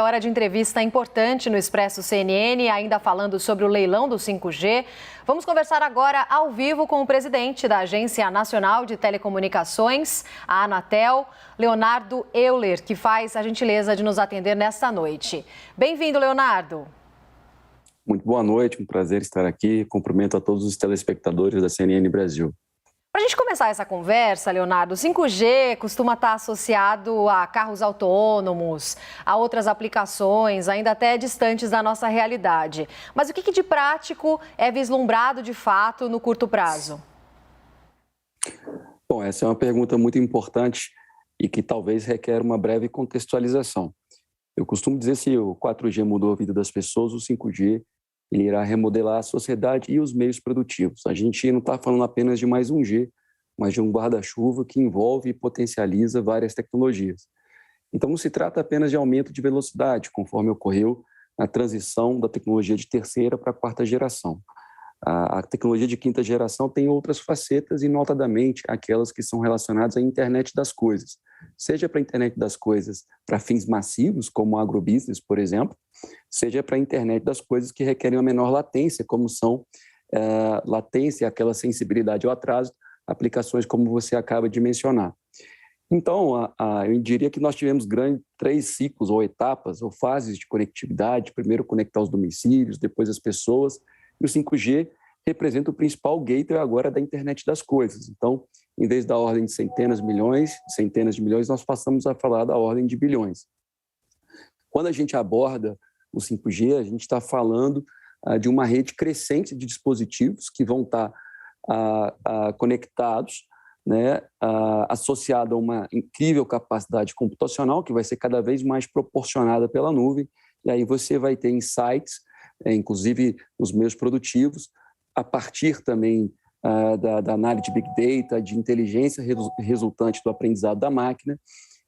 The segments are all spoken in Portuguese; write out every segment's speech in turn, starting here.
Hora de entrevista importante no Expresso CNN, ainda falando sobre o leilão do 5G. Vamos conversar agora ao vivo com o presidente da Agência Nacional de Telecomunicações, a Anatel, Leonardo Euler, que faz a gentileza de nos atender nesta noite. Bem-vindo, Leonardo. Muito boa noite, um prazer estar aqui. Cumprimento a todos os telespectadores da CNN Brasil. Para a gente começar essa conversa, Leonardo, o 5G costuma estar associado a carros autônomos, a outras aplicações, ainda até distantes da nossa realidade. Mas o que de prático é vislumbrado de fato no curto prazo? Bom, essa é uma pergunta muito importante e que talvez requer uma breve contextualização. Eu costumo dizer que se o 4G mudou a vida das pessoas, o 5G ele irá remodelar a sociedade e os meios produtivos. A gente não está falando apenas de mais um G, mas de um guarda-chuva que envolve e potencializa várias tecnologias. Então, não se trata apenas de aumento de velocidade, conforme ocorreu na transição da tecnologia de terceira para a quarta geração. A tecnologia de quinta geração tem outras facetas e, notadamente, aquelas que são relacionadas à internet das coisas. Seja para a internet das coisas para fins massivos, como o agrobusiness, por exemplo, seja para a internet das coisas que requerem uma menor latência, como são latência, aquela sensibilidade ao atraso, aplicações como você acaba de mencionar. Então, eu diria que nós tivemos três ciclos ou etapas ou fases de conectividade. Primeiro, conectar os domicílios, depois as pessoas. E o 5G representa o principal gateway agora da internet das coisas. Então, em vez da ordem de centenas de milhões, nós passamos a falar da ordem de bilhões. Quando a gente aborda o 5G, a gente está falando de uma rede crescente de dispositivos que vão estar conectados, né, associado a uma incrível capacidade computacional que vai ser cada vez mais proporcionada pela nuvem, e aí você vai ter insights, inclusive nos meios produtivos, a partir também da análise de Big Data, de inteligência resultante do aprendizado da máquina,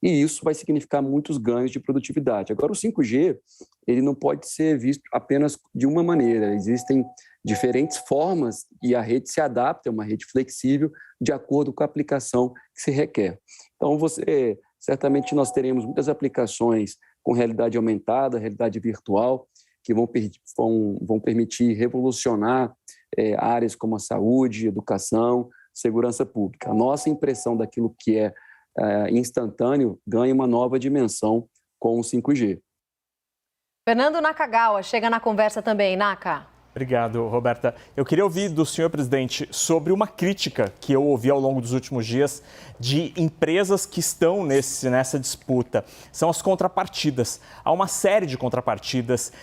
e isso vai significar muitos ganhos de produtividade. Agora, o 5G ele não pode ser visto apenas de uma maneira, existem diferentes formas e a rede se adapta, é uma rede flexível, de acordo com a aplicação que se requer. Então, certamente nós teremos muitas aplicações com realidade aumentada, realidade virtual, que vão permitir revolucionar áreas como a saúde, educação, segurança pública. A nossa impressão daquilo que é instantâneo ganha uma nova dimensão com o 5G. Fernando Nakagawa chega na conversa também, Naka. Obrigado, Roberta. Eu queria ouvir do senhor presidente sobre uma crítica que eu ouvi ao longo dos últimos dias de empresas que estão nessa disputa. São as contrapartidas. Há uma série de contrapartidas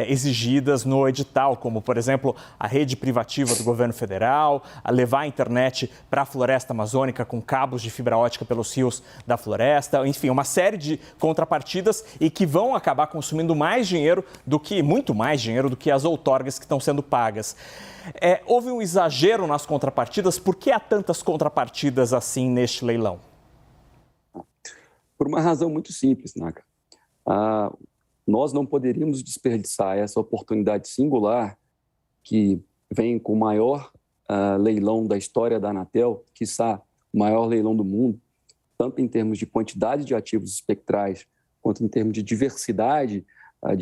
exigidas no edital, como, por exemplo, a rede privativa do governo federal, a levar a internet para a floresta amazônica com cabos de fibra ótica pelos rios da floresta. Enfim, uma série de contrapartidas e que vão acabar consumindo muito mais dinheiro do que as outorgas que estão sendo pagas. Houve um exagero nas contrapartidas. Por que há tantas contrapartidas assim neste leilão? Por uma razão muito simples, Naka. Nós não poderíamos desperdiçar essa oportunidade singular que vem com o maior leilão da história da Anatel, quiçá o maior leilão do mundo, tanto em termos de quantidade de ativos espectrais, quanto em termos de diversidade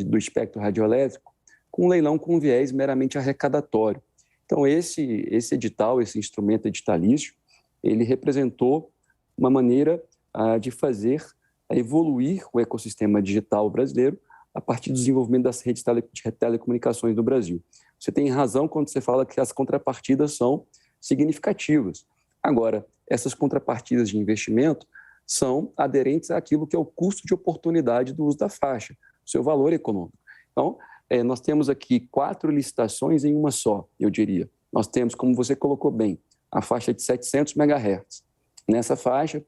do espectro radioelétrico, com um leilão com um viés meramente arrecadatório. Então, esse edital, esse instrumento editalício, ele representou uma maneira de fazer evoluir o ecossistema digital brasileiro a partir do desenvolvimento das redes de telecomunicações do Brasil. Você tem razão quando você fala que as contrapartidas são significativas. Agora, essas contrapartidas de investimento são aderentes àquilo que é o custo de oportunidade do uso da faixa, o seu valor econômico. Então, nós temos aqui 4 licitações em uma só, eu diria. Nós temos, como você colocou bem, a faixa de 700 MHz. Nessa faixa,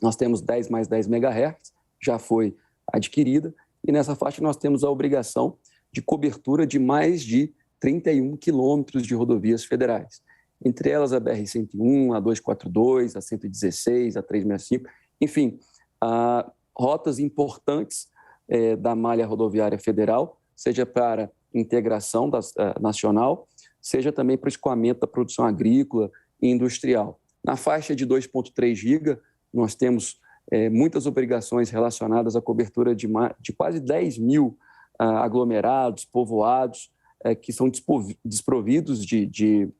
nós temos 10 mais 10 MHz, já foi adquirida, e nessa faixa nós temos a obrigação de cobertura de mais de 31 quilômetros de rodovias federais. Entre elas a BR-101, a 242, a 116, a 365, enfim, rotas importantes da malha rodoviária federal, seja para integração nacional, seja também para o escoamento da produção agrícola e industrial. Na faixa de 2,3 GB, nós temos muitas obrigações relacionadas à cobertura de quase 10 mil aglomerados, povoados, que são desprovidos de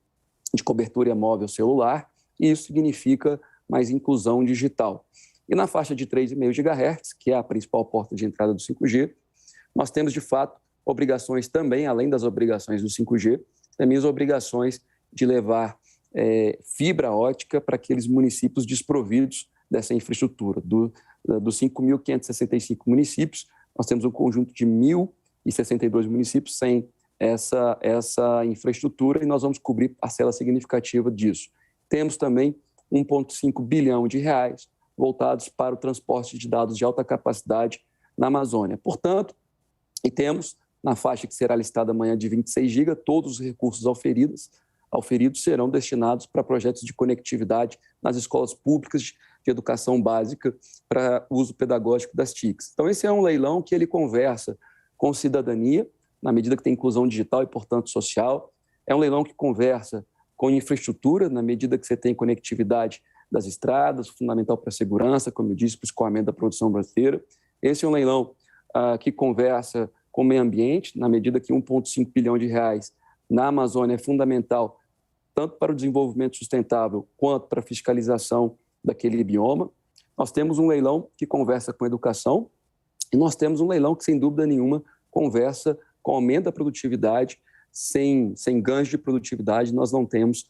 cobertura móvel celular, e isso significa mais inclusão digital. E na faixa de 3,5 GHz, que é a principal porta de entrada do 5G, nós temos, de fato, obrigações também, além das obrigações do 5G, também as obrigações de levar fibra ótica para aqueles municípios desprovidos dessa infraestrutura. Dos 5.565 municípios, nós temos um conjunto de 1.062 municípios sem essa infraestrutura, e nós vamos cobrir parcela significativa disso. Temos também 1,5 bilhão de reais voltados para o transporte de dados de alta capacidade na Amazônia. Portanto, e temos, na faixa que será listada amanhã de 26 GB, todos os recursos auferidos serão destinados para projetos de conectividade nas escolas públicas de educação básica para uso pedagógico das TICs. Então, esse é um leilão que ele conversa com cidadania, na medida que tem inclusão digital e, portanto, social. É um leilão que conversa com infraestrutura, na medida que você tem conectividade das estradas, fundamental para a segurança, como eu disse, para o escoamento da produção brasileira. Esse é um leilão que conversa com o meio ambiente, na medida que 1,5 bilhão de reais na Amazônia é fundamental tanto para o desenvolvimento sustentável quanto para a fiscalização daquele bioma. Nós temos um leilão que conversa com educação e nós temos um leilão que, sem dúvida nenhuma, conversa com aumento da produtividade. Sem ganhos de produtividade, nós não temos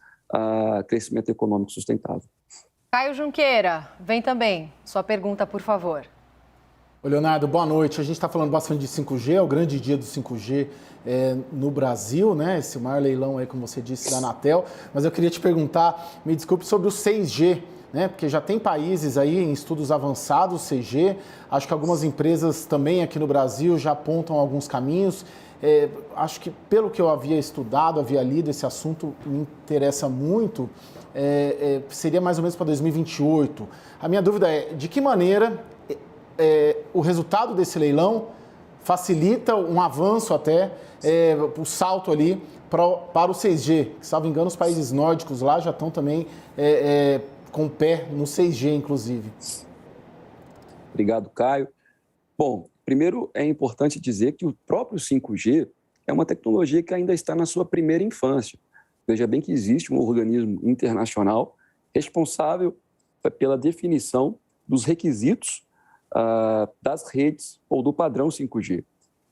crescimento econômico sustentável. Caio Junqueira, vem também. Sua pergunta, por favor. Oi, Leonardo, boa noite. A gente está falando bastante de 5G, é o grande dia do 5G no Brasil, né? Esse maior leilão aí, como você disse, da Anatel. Mas eu queria te perguntar, me desculpe, sobre o 6G, né? Porque já tem países aí em estudos avançados, 6G. Acho que algumas empresas também aqui no Brasil já apontam alguns caminhos. Acho que, pelo que eu havia estudado, havia lido, esse assunto me interessa muito, seria mais ou menos para 2028. A minha dúvida é, de que maneira o resultado desse leilão facilita um avanço até, o salto ali para o 6G? Que, salvo engano, os países nórdicos lá já estão também com o pé no 6G, inclusive. Obrigado, Caio. Bom, primeiro é importante dizer que o próprio 5G é uma tecnologia que ainda está na sua primeira infância. Veja bem que existe um organismo internacional responsável pela definição dos requisitos das redes ou do padrão 5G.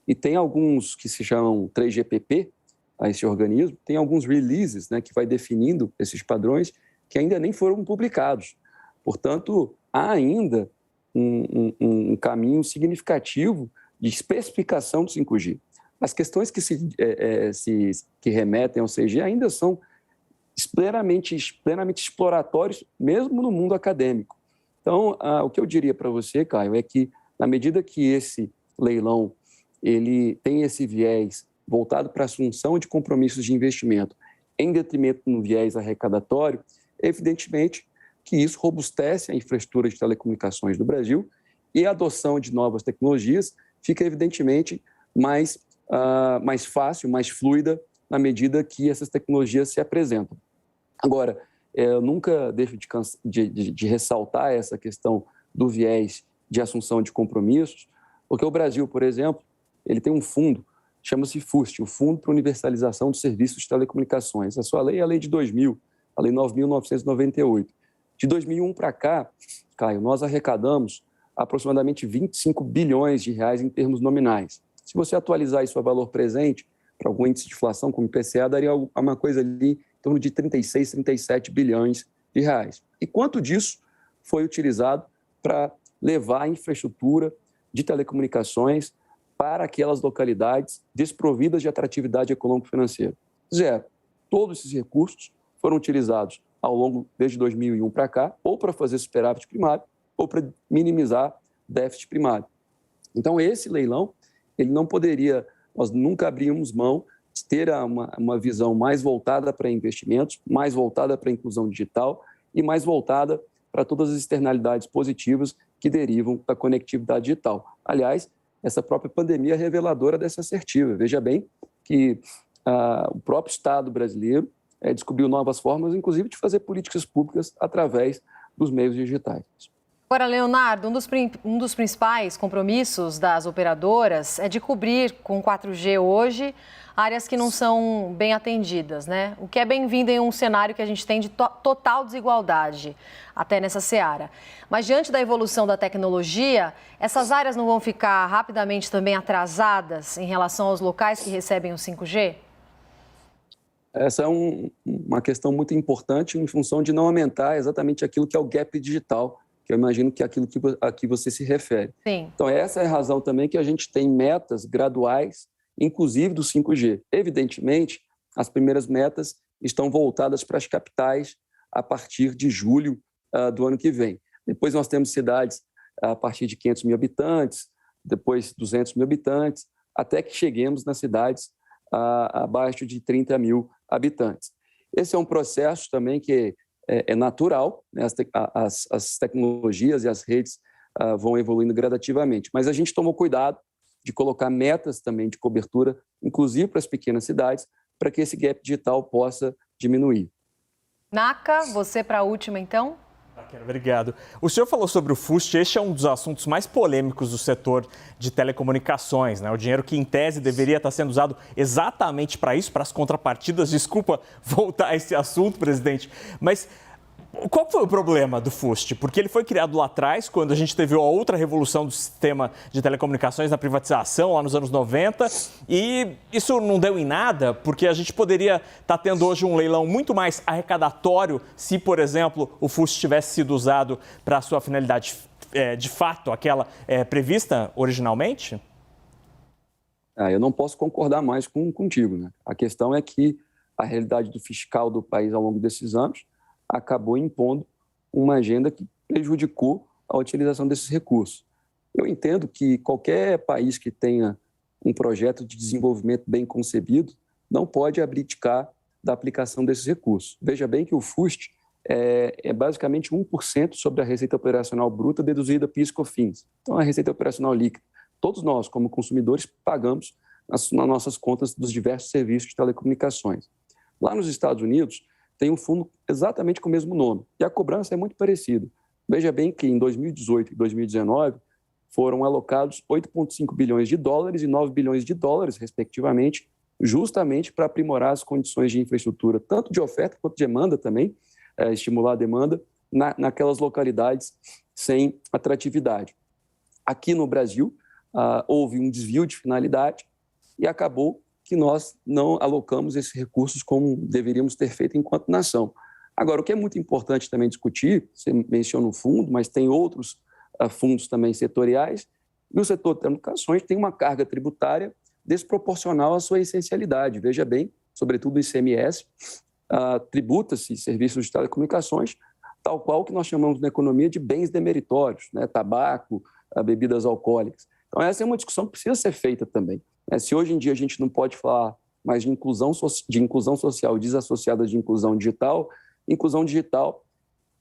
E tem alguns que se chamam 3GPP, esse organismo, tem alguns releases, né, que vai definindo esses padrões que ainda nem foram publicados. Portanto, há ainda um caminho significativo de especificação do 5G. As questões que remetem ao 6G ainda são plenamente exploratórios, mesmo no mundo acadêmico. Então, o que eu diria para você, Caio, é que, na medida que esse leilão ele tem esse viés voltado para a assunção de compromissos de investimento em detrimento no viés arrecadatório, evidentemente que isso robustece a infraestrutura de telecomunicações do Brasil e a adoção de novas tecnologias fica, evidentemente, mais fácil, mais fluida, na medida que essas tecnologias se apresentam. Agora, eu nunca deixo de ressaltar essa questão do viés de assunção de compromissos, porque o Brasil, por exemplo, ele tem um fundo, chama-se FUST, o Fundo para Universalização dos Serviços de Telecomunicações. A sua lei é a lei de 2000, a lei 9.998. De 2001 para cá, Caio, nós arrecadamos aproximadamente 25 bilhões de reais em termos nominais. Se você atualizar isso a valor presente, para algum índice de inflação como o IPCA, daria uma coisa ali em torno de 36, 37 bilhões de reais. E quanto disso foi utilizado para levar a infraestrutura de telecomunicações para aquelas localidades desprovidas de atratividade econômico-financeira? Zero. Todos esses recursos foram utilizados ao longo, desde 2001 para cá, ou para fazer superávit primário, ou para minimizar déficit primário. Então, esse leilão, ele não poderia, nós nunca abrimos mão de ter uma visão mais voltada para investimentos, mais voltada para a inclusão digital e mais voltada para todas as externalidades positivas que derivam da conectividade digital. Aliás, essa própria pandemia é reveladora dessa assertiva. Veja bem que o próprio Estado brasileiro descobriu novas formas, inclusive de fazer políticas públicas através dos meios digitais. Agora, Leonardo, um dos principais compromissos das operadoras é de cobrir com 4G hoje áreas que não são bem atendidas, né? O que é bem-vindo em um cenário que a gente tem de total desigualdade, até nessa seara. Mas diante da evolução da tecnologia, essas áreas não vão ficar rapidamente também atrasadas em relação aos locais que recebem o 5G? Essa é uma questão muito importante em função de não aumentar exatamente aquilo que é o gap digital, que eu imagino que é aquilo a que você se refere. Sim. Então, essa é a razão também que a gente tem metas graduais, inclusive do 5G. Evidentemente, as primeiras metas estão voltadas para as capitais a partir de julho do ano que vem. Depois nós temos cidades a partir de 500 mil habitantes, depois 200 mil habitantes, até que cheguemos nas cidades abaixo de 30 mil habitantes. Esse é um processo também que é natural, né? As tecnologias e as redes vão evoluindo gradativamente, mas a gente tomou cuidado de colocar metas também de cobertura, inclusive para as pequenas cidades, para que esse gap digital possa diminuir. Naka, você para a última, então? Obrigado. O senhor falou sobre o FUST, este é um dos assuntos mais polêmicos do setor de telecomunicações, né? O dinheiro que, em tese, deveria estar sendo usado exatamente para isso, para as contrapartidas. Desculpa voltar a esse assunto, presidente, mas qual foi o problema do FUST? Porque ele foi criado lá atrás, quando a gente teve a outra revolução do sistema de telecomunicações na privatização, lá nos anos 90, e isso não deu em nada, porque a gente poderia estar tendo hoje um leilão muito mais arrecadatório se, por exemplo, o FUST tivesse sido usado para a sua finalidade de fato, aquela prevista originalmente? Eu não posso concordar mais contigo, né? A questão é que a realidade do fiscal do país ao longo desses anos acabou impondo uma agenda que prejudicou a utilização desses recursos. Eu entendo que qualquer país que tenha um projeto de desenvolvimento bem concebido não pode abdicar da aplicação desses recursos. Veja bem que o FUST é basicamente 1% sobre a receita operacional bruta deduzida PIS e COFINS. Então, a receita operacional líquida. Todos nós, como consumidores, pagamos nas nossas contas dos diversos serviços de telecomunicações. Lá nos Estados Unidos, tem um fundo exatamente com o mesmo nome. E a cobrança é muito parecida. Veja bem que em 2018 e 2019 foram alocados 8,5 bilhões de dólares e 9 bilhões de dólares, respectivamente, justamente para aprimorar as condições de infraestrutura, tanto de oferta quanto de demanda também, estimular a demanda naquelas localidades sem atratividade. Aqui no Brasil, houve um desvio de finalidade e acabou que nós não alocamos esses recursos como deveríamos ter feito enquanto nação. Agora, o que é muito importante também discutir, você menciona o fundo, mas tem outros fundos também setoriais, e o setor de telecomunicações tem uma carga tributária desproporcional à sua essencialidade. Veja bem, sobretudo o ICMS, tributa-se serviços de telecomunicações, tal qual que nós chamamos na economia de bens demeritórios, né? Tabaco, bebidas alcoólicas. Então, essa é uma discussão que precisa ser feita também. Se hoje em dia a gente não pode falar mais de inclusão social desassociada de inclusão digital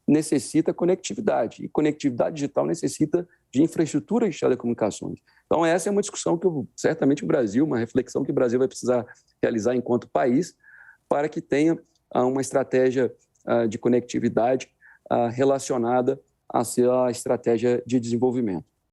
necessita conectividade, e conectividade digital necessita de infraestrutura de telecomunicações. Então, essa é uma discussão que certamente o Brasil, uma reflexão que o Brasil vai precisar realizar enquanto país, para que tenha uma estratégia de conectividade relacionada à sua estratégia de desenvolvimento.